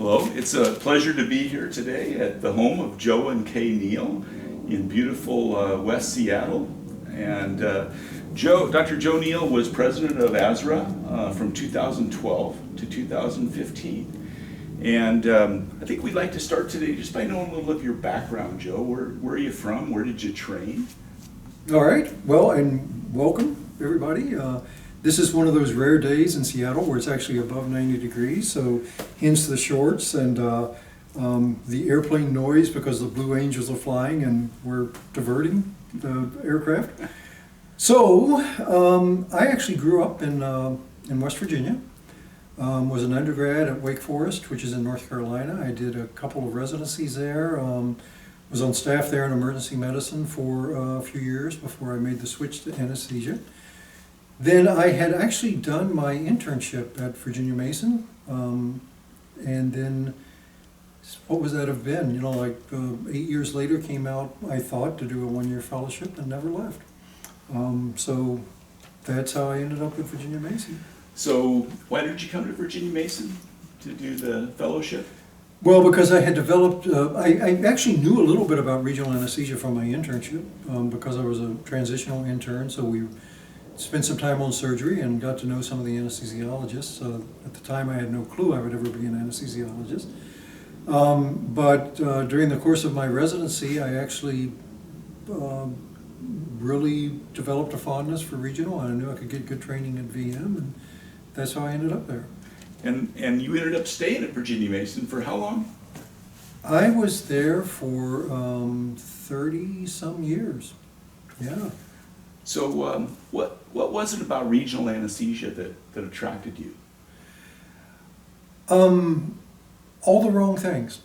Hello, it's a pleasure to be here today at the home of Joe and Kay Neal in beautiful West Seattle. And Dr. Joe Neal was president of ASRA from 2012 to 2015. And I think we'd like to start today just by knowing a little of your background, Joe. Where are you from? Where did you train? All right, well, and welcome everybody. This is one of those rare days in Seattle where it's actually above 90 degrees, so hence the shorts and the airplane noise because the Blue Angels are flying and we're diverting the aircraft. So I actually grew up in West Virginia. Was an undergrad at Wake Forest, which is in North Carolina. I did a couple of residencies there. Was on staff there in emergency medicine for a few years before I made the switch to anesthesia. Then I had actually done my internship at Virginia Mason, and then what would that have been? 8 years later came out, I thought, to do a one-year fellowship and never left. So that's how I ended up at Virginia Mason. So why did you come to Virginia Mason to do the fellowship? Well, because I had developed, I actually knew a little bit about regional anesthesia from my internship, because I was a transitional intern, so we spent some time on surgery and got to know some of the anesthesiologists. At the time I had no clue I would ever be an anesthesiologist. But during the course of my residency, I actually really developed a fondness for regional, and I knew I could get good training at VM, and that's how I ended up there. And you ended up staying at Virginia Mason for how long? I was there for 30-some years. Yeah. So what was it about regional anesthesia that attracted you? All the wrong things.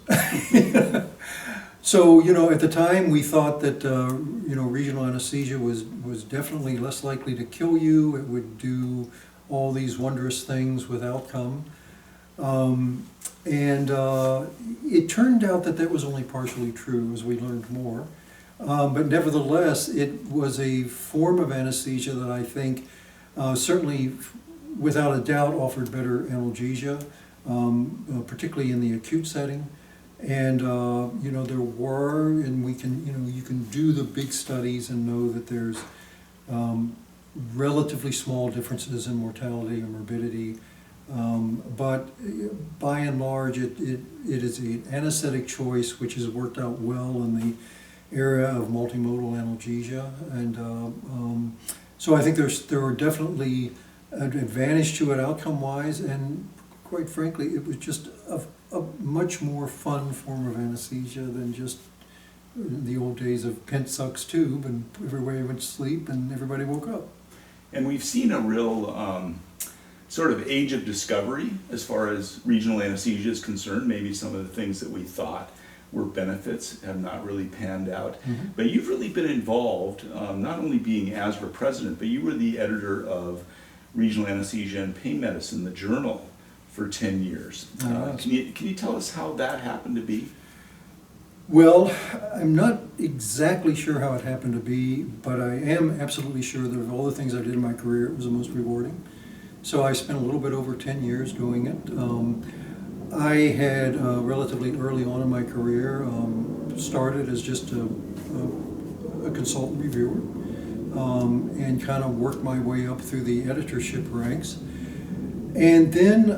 So, at the time we thought that, regional anesthesia was definitely less likely to kill you. It would do all these wondrous things with outcome. And it turned out that was only partially true as we learned more. But nevertheless, it was a form of anesthesia that I think certainly, without a doubt, offered better analgesia, particularly in the acute setting. And there were, and you can do the big studies and know that there's relatively small differences in mortality and morbidity. But by and large, it is an anesthetic choice which has worked out well in the area of multimodal analgesia, and so I think there were definitely an advantage to it outcome-wise, and quite frankly, it was just a much more fun form of anesthesia than just the old days of Kent sucks tube and everybody went to sleep and everybody woke up. And we've seen a real sort of age of discovery as far as regional anesthesia is concerned. Maybe some of the things that we thought were benefits have not really panned out. Mm-hmm. But you've really been involved, not only being ASRA president, but you were the editor of Regional Anesthesia and Pain Medicine, the journal, for 10 years. Can you tell us how that happened to be? Well, I'm not exactly sure how it happened to be, but I am absolutely sure that of all the things I did in my career, it was the most rewarding. So I spent a little bit over 10 years doing it. I had relatively early on in my career started as just a consultant reviewer and kind of worked my way up through the editorship ranks. And then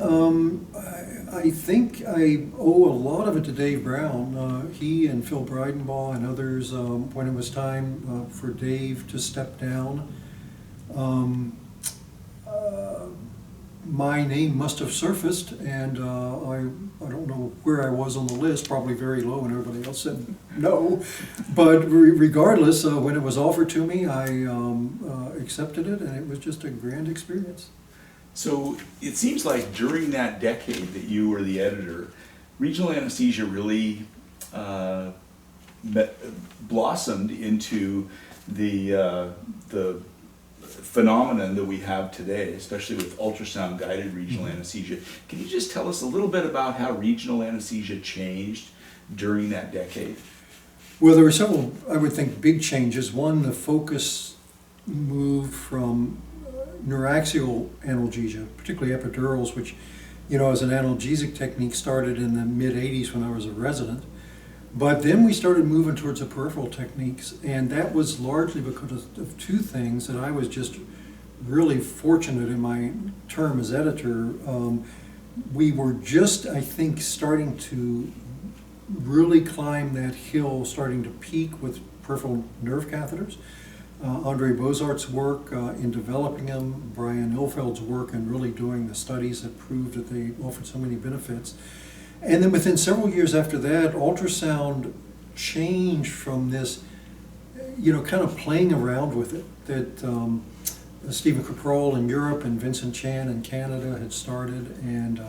I think I owe a lot of it to Dave Brown. He and Phil Breidenbaugh and others, when it was time for Dave to step down, my name must have surfaced, and I don't know where I was on the list, probably very low, and everybody else said no. But regardless, when it was offered to me, I accepted it, and it was just a grand experience. So it seems like during that decade that you were the editor, regional anesthesia really blossomed into the phenomenon that we have today, especially with ultrasound-guided regional anesthesia. Can you just tell us a little bit about how regional anesthesia changed during that decade? Well, there were several, I would think, big changes. One, the focus moved from neuraxial analgesia, particularly epidurals, which as an analgesic technique started in the mid-'80s when I was a resident. But then we started moving towards the peripheral techniques, and that was largely because of two things. That I was just really fortunate in my term as editor. We were just, I think, starting to really climb that hill, starting to peak with peripheral nerve catheters. Andre Bozart's work in developing them, Brian Ilfeld's work in really doing the studies that proved that they offered so many benefits. And then within several years after that, ultrasound changed from this, kind of playing around with it, that Stephen Caprol in Europe and Vincent Chan in Canada had started, and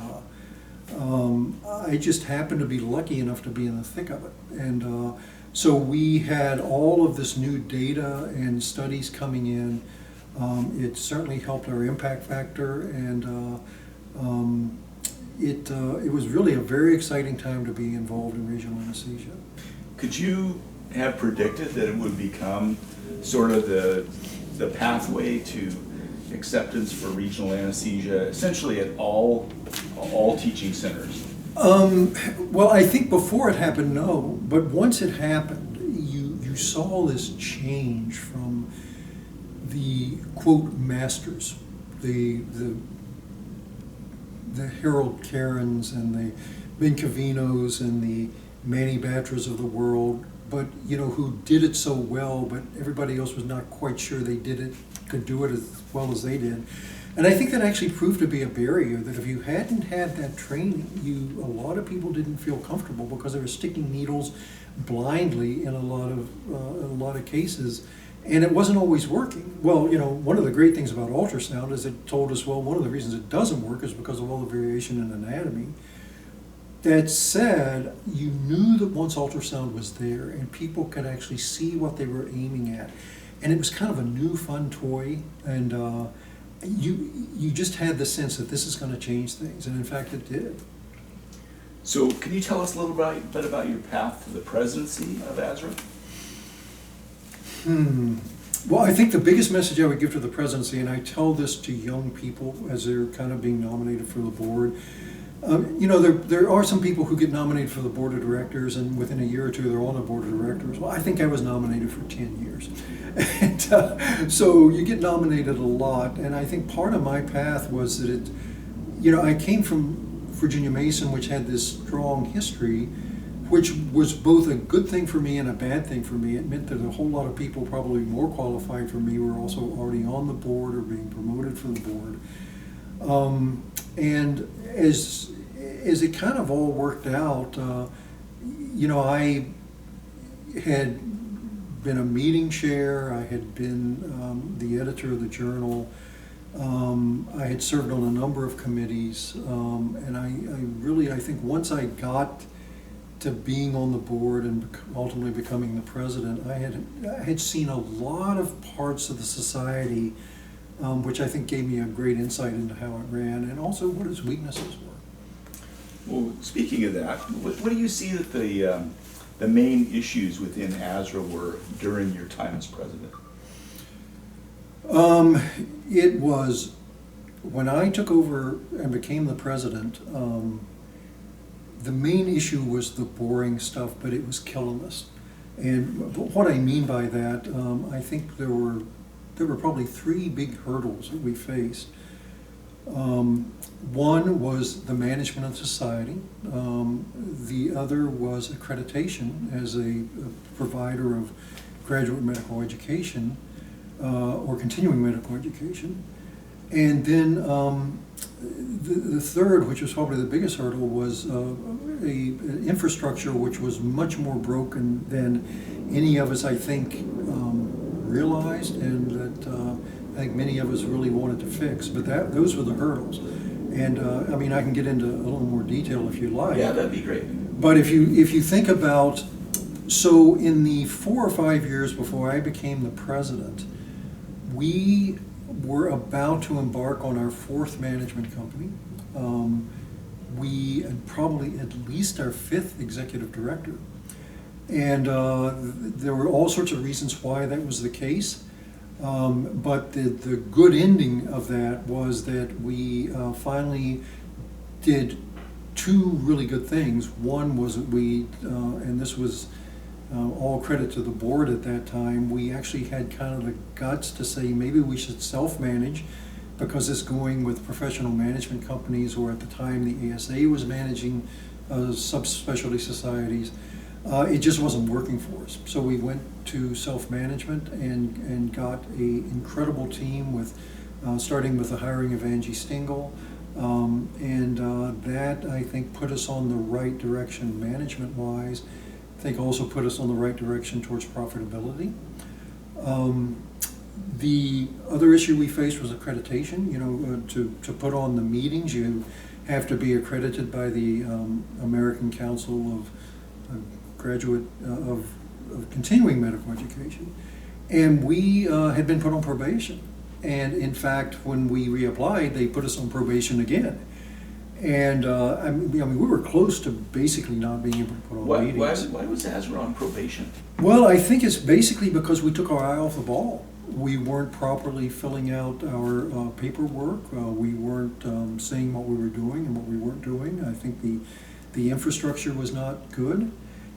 I just happened to be lucky enough to be in the thick of it. And so we had all of this new data and studies coming in. It certainly helped our impact factor, and it was really a very exciting time to be involved in regional anesthesia. Could you have predicted that it would become sort of the pathway to acceptance for regional anesthesia, essentially at all teaching centers? Well, I think before it happened, no. But once it happened, you saw this change from the, quote, masters, the Harold Karens and the Ben Cavinos and the Manny Batras of the world, but who did it so well, but everybody else was not quite sure they could do it as well as they did. And I think that actually proved to be a barrier, that if you hadn't had that training, a lot of people didn't feel comfortable because they were sticking needles blindly in a lot of cases, and it wasn't always working. Well, one of the great things about ultrasound is it told us, well, one of the reasons it doesn't work is because of all the variation in anatomy. That said, you knew that once ultrasound was there and people could actually see what they were aiming at, and it was kind of a new fun toy, and you just had the sense that this is going to change things, and in fact it did. So can you tell us a little bit about your path to the presidency of ASRA? Well, I think the biggest message I would give to the presidency, and I tell this to young people as they're kind of being nominated for the board, there are some people who get nominated for the board of directors, and within a year or two they're on the board of directors. Well, I think I was nominated for 10 years. And so you get nominated a lot, and I think part of my path was that I came from Virginia Mason, which had this strong history, which was both a good thing for me and a bad thing for me. It meant that a whole lot of people probably more qualified for me were also already on the board or being promoted for the board. And as it kind of all worked out, I had been a meeting chair, I had been the editor of the journal, I had served on a number of committees, and I think once I got to being on the board and ultimately becoming the president, I had seen a lot of parts of the society, which I think gave me a great insight into how it ran and also what its weaknesses were. Well, speaking of that, what do you see that the main issues within ASRA were during your time as president? It was, when I took over and became the president, the main issue was the boring stuff, but it was killing us. And what I mean by that, I think there were probably three big hurdles that we faced. One was the management of society. The other was accreditation as a provider of graduate medical education or continuing medical education. And then the third, which was probably the biggest hurdle, was an infrastructure which was much more broken than any of us, I think, realized, and that I think many of us really wanted to fix. But those were the hurdles. And I can get into a little more detail if you like. Yeah, that'd be great. But if you think about, so in the 4 or 5 years before I became the president, we were about to embark on our 4th management company. We had probably at least our 5th executive director. And there were all sorts of reasons why that was the case. But the good ending of that was that we finally did two really good things. One was that we, and this was all credit to the board at that time, we actually had kind of the guts to say maybe we should self-manage, because it's going with professional management companies, or at the time the ASA was managing subspecialty societies. It just wasn't working for us. So we went to self-management and got an incredible team with, starting with the hiring of Angie Stingle. That, I think, put us on the right direction management-wise. I think also put us on the right direction towards profitability. The other issue we faced was accreditation. You know, to put on the meetings, you have to be accredited by the American Council of Graduate of Continuing Medical Education. And we had been put on probation. And in fact, when we reapplied, they put us on probation again. And I mean, we were close to basically not being able to put on meetings. Why was ASRA on probation? Well, I think it's basically because we took our eye off the ball. We weren't properly filling out our paperwork. We weren't saying what we were doing and what we weren't doing. I think the infrastructure was not good.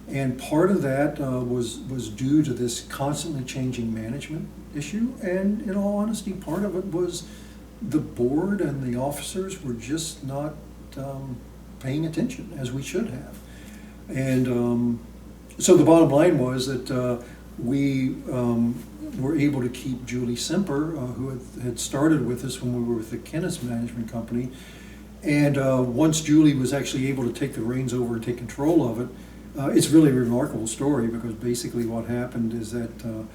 And part of that was due to this constantly changing management issue. And in all honesty, part of it was the board and the officers were just not paying attention as we should have. And so the bottom line was that we were able to keep Julie Semper, who had started with us when we were with the Kenneth Management Company. And once Julie was actually able to take the reins over and take control of it, it's really a remarkable story, because basically what happened is that the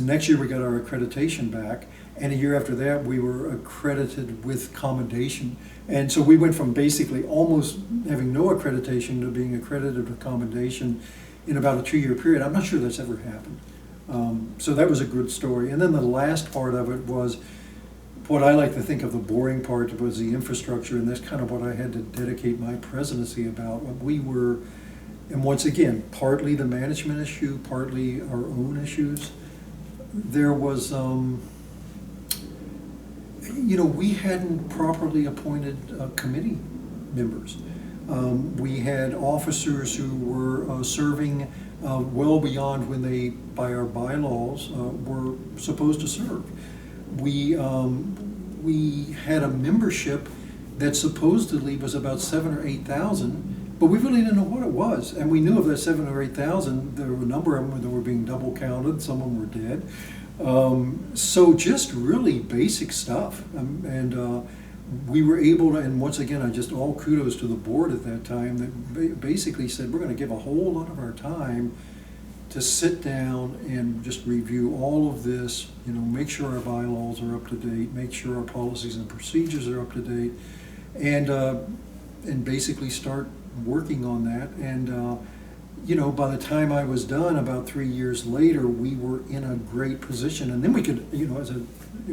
next year we got our accreditation back, and a year after that we were accredited with commendation. And so we went from basically almost having no accreditation to being accredited with commendation in about a 2-year period. I'm not sure that's ever happened. So that was a good story. And then the last part of it was what I like to think of the boring part was the infrastructure, and that's kind of what I had to dedicate my presidency about. We were, and once again, partly the management issue, partly our own issues. There was, we hadn't properly appointed committee members. We had officers who were serving well beyond when they, by our bylaws, were supposed to serve. We had a membership that supposedly was about 7,000 or 8,000, but we really didn't know what it was. And we knew of that 7,000 or 8,000, there were a number of them that were being double counted, some of them were dead. So just really basic stuff. We were able to, and once again, I just all kudos to the board at that time that basically said, we're going to give a whole lot of our time to sit down and just review all of this, make sure our bylaws are up to date, make sure our policies and procedures are up to date, and basically start working on that. And by the time I was done, about 3 years later, we were in a great position. And then we could,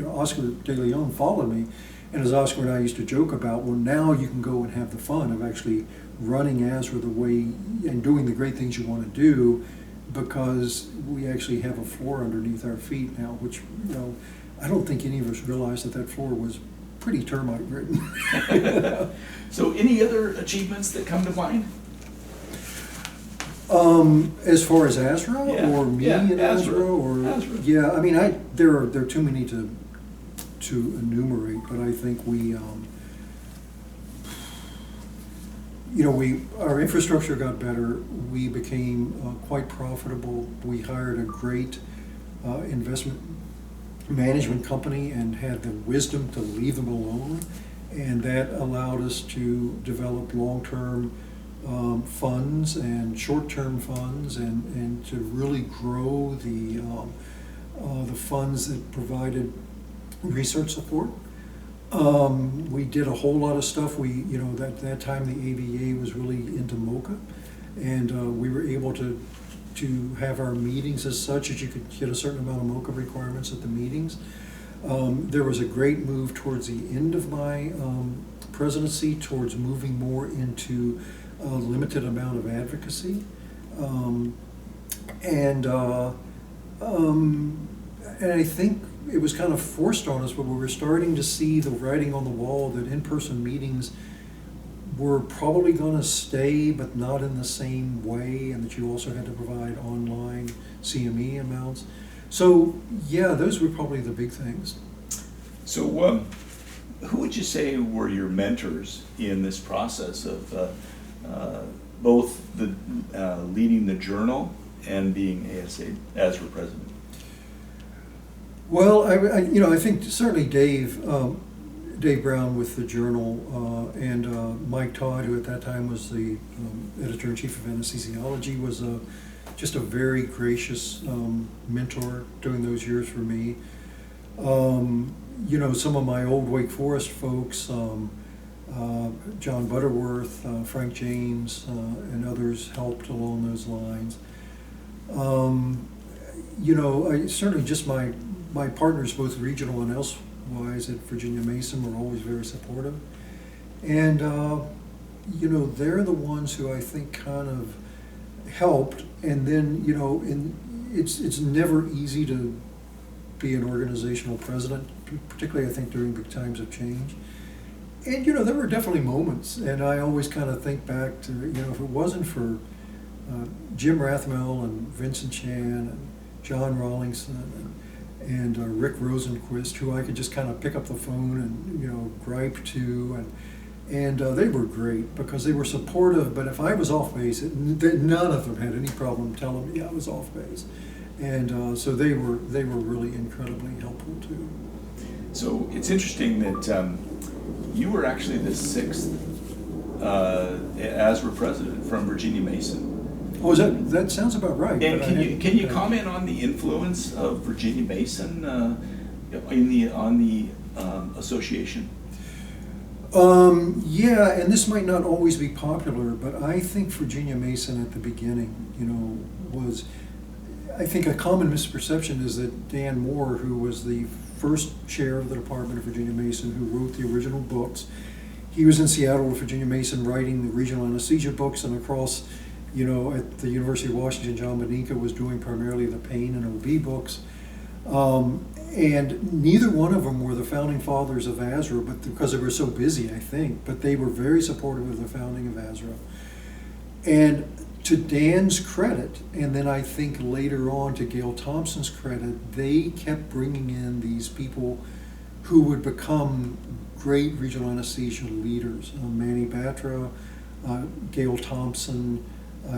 Oscar De Leon followed me, and as Oscar and I used to joke about, well, now you can go and have the fun of actually running ASRA the way and doing the great things you want to do, because we actually have a floor underneath our feet now, which, I don't think any of us realized that floor was pretty termite ridden. So any other achievements that come to mind? As far as ASRA or me and ASRA, or ASRA. Yeah, I mean, there are too many to enumerate, but I think our infrastructure got better. We became quite profitable. We hired a great investment management company and had the wisdom to leave them alone, and that allowed us to develop long-term funds and short-term funds, and to really grow the funds that provided research support. We did a whole lot of stuff. That time the ABA was really into MOCA, and we were able to have our meetings as such as you could get a certain amount of MOCA requirements at the meetings. There was a great move towards the end of my presidency towards moving more into a limited amount of advocacy, and I think it was kind of forced on us, but we were starting to see the writing on the wall that in-person meetings were probably going to stay, but not in the same way, and that you also had to provide online CME amounts. So, yeah, those were probably the big things. So, who would you say were your mentors in this process of both the leading the journal and being ASRA president? Well, I think certainly Dave Brown with the Journal, and Mike Todd, who at that time was the editor-in-chief of Anesthesiology, was just a very gracious mentor during those years for me. Some of my old Wake Forest folks, John Butterworth, Frank James, and others helped along those lines. I certainly just my partners, both regional and elsewise at Virginia Mason, were always very supportive. And, they're the ones who I think kind of helped. And then, it's never easy to be an organizational president, particularly I think during big times of change. And, there were definitely moments, and I always kind of think back to, if it wasn't for Jim Rathmel and Vincent Chan and John Rawlingson and Rick Rosenquist, who I could just kind of pick up the phone and, gripe to, and they were great because they were supportive, but if I was off base, none of them had any problem telling me I was off base. And so they were really incredibly helpful too. So it's interesting that you were actually the 6th ASRA president from Virginia Mason. Oh, that sounds about right. And can you comment on the influence of Virginia Mason on the association? Yeah, and this might not always be popular, but I think Virginia Mason at the beginning, was, I think a common misperception is that Dan Moore, who was the first chair of the Department of Virginia Mason, who wrote the original books, he was in Seattle with Virginia Mason writing the regional anesthesia books, and across, at the University of Washington, John Beninka was doing primarily the pain and OB books. And neither one of them were the founding fathers of ASRA, but because they were so busy, I think, but they were very supportive of the founding of ASRA. And to Dan's credit, and then I think later on to Gail Thompson's credit, they kept bringing in these people who would become great regional anesthesia leaders. Manny Batra, Gail Thompson,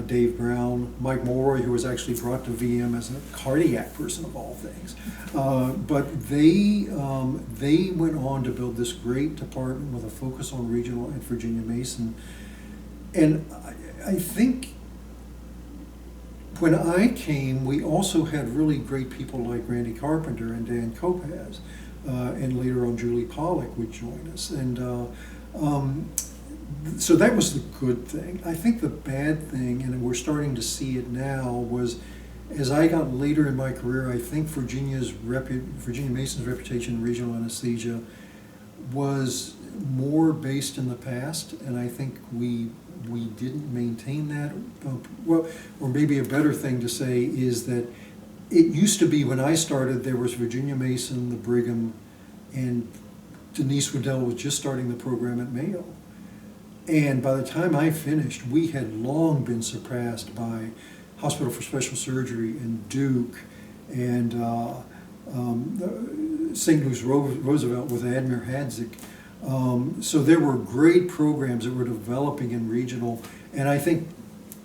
Dave Brown, Mike Mulroy, who was actually brought to VM as a cardiac person of all things. But they went on to build this great department with a focus on regional at Virginia Mason. And I think when I came, we also had really great people like Randy Carpenter and Dan Kopaz, and later on Julie Pollack would join us. And so that was the good thing. I think the bad thing, and we're starting to see it now, was as I got later in my career, I think Virginia Mason's reputation in regional anesthesia was more based in the past, and I think we didn't maintain that. Well, or maybe a better thing to say is that it used to be when I started, there was Virginia Mason, the Brigham, and Denise Waddell was just starting the program at Mayo. And by the time I finished, we had long been surpassed by Hospital for Special Surgery and Duke and St. Louis Roosevelt with Admir Hadzik. So there were great programs that were developing in regional, and I think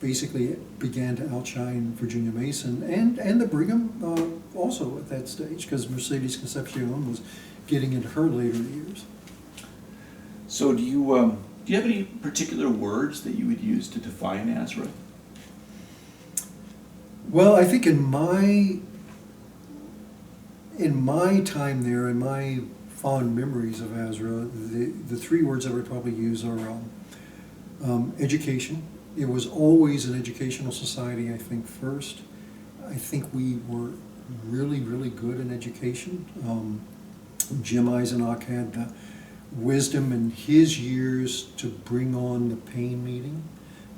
basically it began to outshine Virginia Mason and the Brigham also at that stage, because Mercedes Concepcion was getting into her later years. So do you have any particular words that you would use to define ASRA? Well, I think in my time there, in my fond memories of ASRA, the 3 words I would probably use are education. It was always an educational society, I think, first. I think we were really, really good in education. Jim Eisenach had the wisdom in his years to bring on the pain meeting,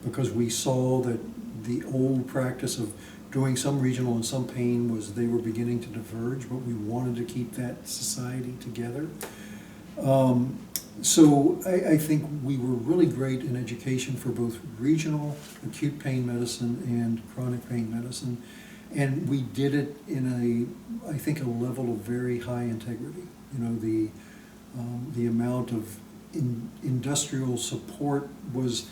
because we saw that the old practice of doing some regional and some pain they were beginning to diverge, but we wanted to keep that society together. So I think we were really great in education for both regional acute pain medicine and chronic pain medicine. And we did it in I think, a level of very high integrity. You know, the amount of industrial support was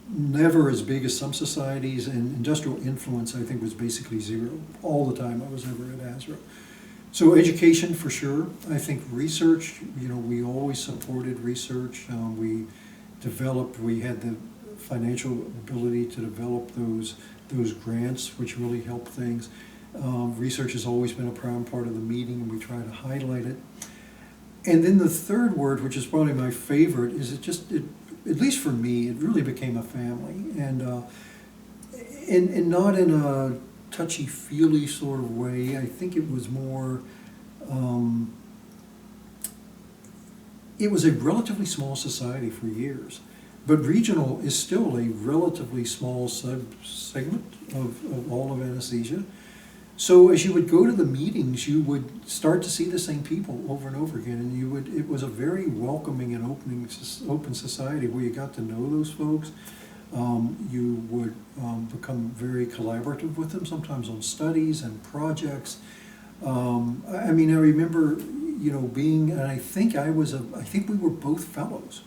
never as big as some societies, and industrial influence, I think, was basically zero all the time I was ever at ASRA. So education for sure. I think research, you know, we always supported research. We had the financial ability to develop those grants, which really helped things. Research has always been a prime part of the meeting, and we try to highlight it. And then the third word, which is probably my favorite, is at least for me, it really became a family. And not in a touchy-feely sort of way. I think it was more, it was a relatively small society for years. But regional is still a relatively small segment of all of anesthesia. So as you would go to the meetings, you would start to see the same people over and over again, and it was a very welcoming and open society where you got to know those folks. You would become very collaborative with them, sometimes on studies and projects. I mean, I remember, you know, and I think we were both fellows.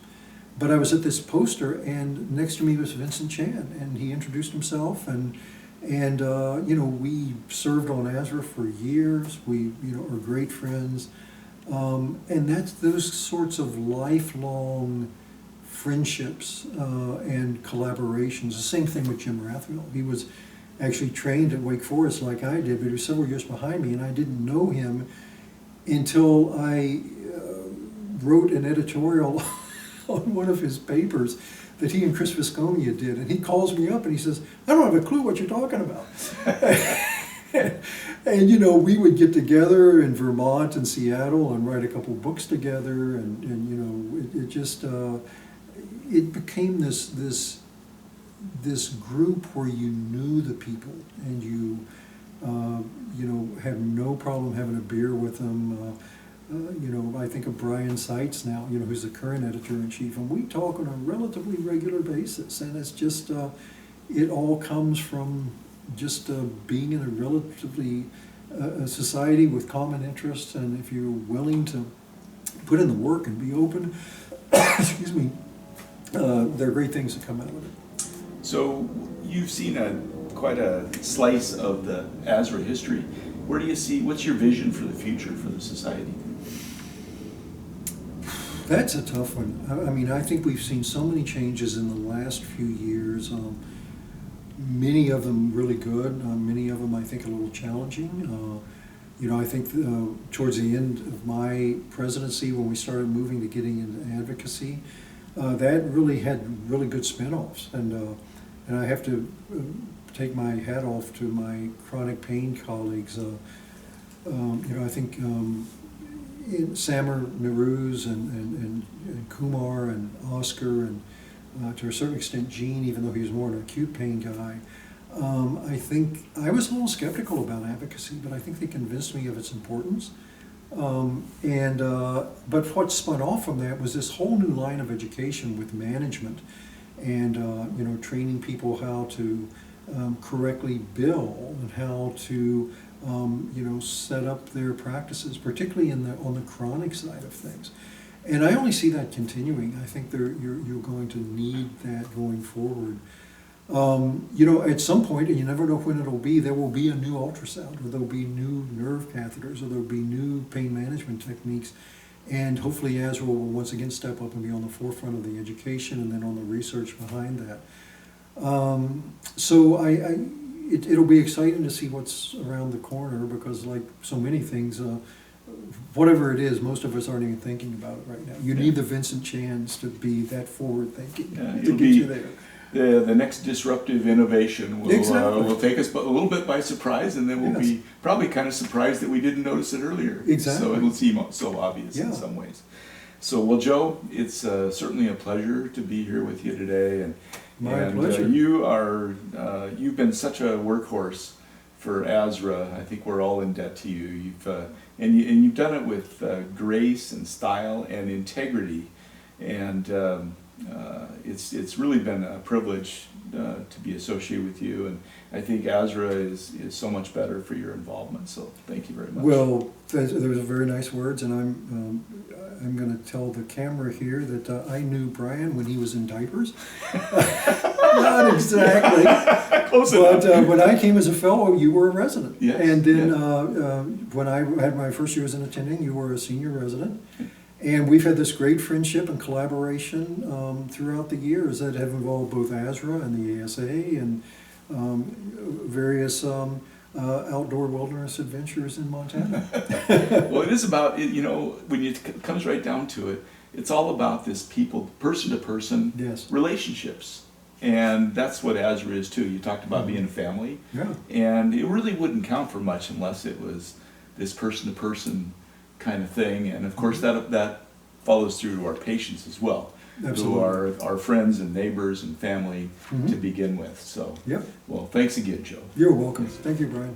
But I was at this poster, and next to me was Vincent Chan, and he introduced himself, and you know, we served on ASRA for years. We, you know, are great friends, and that's those sorts of lifelong friendships and collaborations. The same thing with Jim Rathwell. He was actually trained at Wake Forest like I did, but he was several years behind me, and I didn't know him until I wrote an editorial on one of his papers that he and Chris Visconia did. And he calls me up and he says, I don't have a clue what you're talking about. And, you know, we would get together in Vermont and Seattle and write a couple books together. And you know, it just, it became this group where you knew the people, and you know, had no problem having a beer with them. You know, I think of Brian Seitz now, you know, who's the current editor-in-chief, and we talk on a relatively regular basis, and it's just, it all comes from just being in a relatively a society with common interests, and if you're willing to put in the work and be open, excuse me, there are great things that come out of it. So you've seen quite a slice of the ASRA history. Where do you see, what's your vision for the future for the society? That's a tough one. I mean, I think we've seen so many changes in the last few years. Many of them really good. Many of them, I think, a little challenging. You know, I think towards the end of my presidency, when we started moving to getting into advocacy, that really had really good spinoffs. And I have to take my hat off to my chronic pain colleagues. You know, I think Samer Nehru's and Kumar and Oscar and to a certain extent Gene, even though he was more an acute pain guy. I think I was a little skeptical about advocacy, but I think they convinced me of its importance. But what spun off from that was this whole new line of education with management, and you know, training people how to correctly bill and how to you know, set up their practices, particularly on the chronic side of things. And I only see that continuing. I think you're going to need that going forward. You know, at some point, and you never know when it'll be, there will be a new ultrasound, or there'll be new nerve catheters, or there'll be new pain management techniques. And hopefully ASRA will once again step up and be on the forefront of the education and then on the research behind that. So it'll be exciting to see what's around the corner, because like so many things, whatever it is, most of us aren't even thinking about it right now. You need the Vincent Chans to be that forward thinking to get you there. The next disruptive innovation will, Exactly. Will take us a little bit by surprise, and then we'll be probably kind of surprised that we didn't notice it earlier. Exactly. So it'll seem so obvious in some ways. So, well, Joe, it's certainly a pleasure to be here with you today, and My pleasure. You've been such a workhorse for ASRA. I think we're all in debt to you. You've done it with grace and style and integrity. And it's really been a privilege to be associated with you, and I think ASRA is so much better for your involvement, so thank you very much. Well, those are very nice words, and I'm going to tell the camera here that I knew Brian when he was in diapers. Not exactly. Close But enough. when I came as a fellow, you were a resident. Yes, And then yeah. when I had my first year as an attending, you were a senior resident. And we've had this great friendship and collaboration throughout the years that have involved both ASRA and the ASA and various outdoor wilderness adventures in Montana. Well, it is about, when it comes right down to it, it's all about this people, person-to-person Yes. relationships. And that's what ASRA is too. You talked about being a family. Yeah. And it really wouldn't count for much unless it was this person-to-person kind of thing. And of course, that follows through to our patients as well, Absolutely. who are our friends and neighbors and family Mhm. to begin with. So, Yep. well, thanks again, Joe. You're welcome. Thank you, Brian.